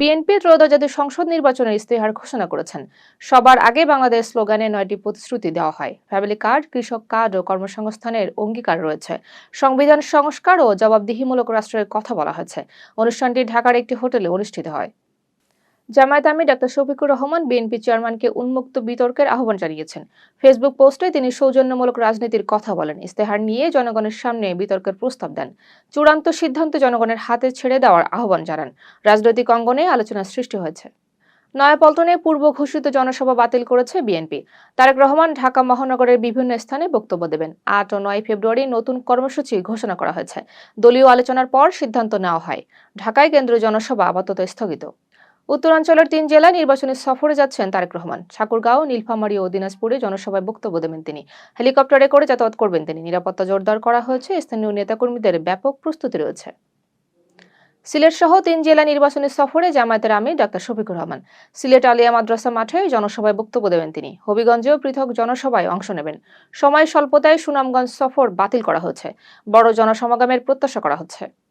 BNP ত্রয়োদশ জাতীয় সংসদ নির্বাচনের ইস্তেহার ঘোষণা করেছেন। সবার আগে বাংলাদেশ স্লোগানে 9টি প্রতিশ্রুতি দেওয়া হয়। ফ্যামিলি কার্ড, কৃষক কার্ড ও কর্মসংস্থানের অঙ্গীকার রয়েছে। সংবিধান সংস্কার ও জবাবদিহিমূলক রাষ্ট্রের কথা বলা হয়েছে। অনুষ্ঠানটি ঢাকার একটি হোটেলে অনুষ্ঠিত হয়। জামায়াত আমির ডাক্তার শফিকুর রহমান বিএনপি চেয়ারম্যানকে উন্মুক্ত বিতর্কের আহ্বান জানিয়েছেন। ফেসবুক পোস্টে তিনি সৌজন্যমূলক রাজনীতির কথা বলেন, ইস্তেহার নিয়ে জনগণের সামনে বিতর্কের প্রস্তাব দেন। চূড়ান্ত সিদ্ধান্ত জনগণের হাতে ছেড়ে দেওয়ার আহ্বান জানান। রাজনৈতিক অঙ্গনে আলোচনার সৃষ্টি হয়েছে। নয়াপল্টনে পূর্ব ঘোষিত জনসভা বাতিল করেছে বিএনপি। তারেক রহমান ঢাকা মহানগরের বিভিন্ন স্থানে বক্তব্য দেবেন। 8 ও 9 ফেব্রুয়ারি নতুন কর্মসূচি ঘোষণা করা হয়েছে। দলীয় আলোচনার পর সিদ্ধান্ত নেওয়া হয়। ঢাকায় কেন্দ্রীয় জনসভা আপাতত স্থগিত। উত্তরাঞ্চলের 3 জেলায় নির্বাচনী সফরে যাচ্ছেন তারেক রহমান। ঠাকুরগাঁও, নীলফামারী ও দিনাজপুরে জনসভায় বক্তব্য দেবেন তিনি। হেলিকপ্টারে করে যাতায়াত করবেন তিনি। নিরাপত্তা জোরদার করা হয়েছে। স্থানীয় নেতাকর্মীদের ব্যাপক প্রস্তুতি রয়েছে। সিলেট সহ 3 জেলা নির্বাচনী সফরে জামায়াতের আমির ডাক্তার শফিকুর রহমান। সিলেট আলিয়া মাদ্রাসা মাঠে জনসভায় বক্তব্য দেবেন তিনি। হবিগঞ্জেও পৃথক জনসভায় অংশ নেবেন। সময় স্বল্পতায় সুনামগঞ্জ সফর বাতিল করা হয়েছে। বড় জনসমাগমের প্রত্যাশা করা হচ্ছে।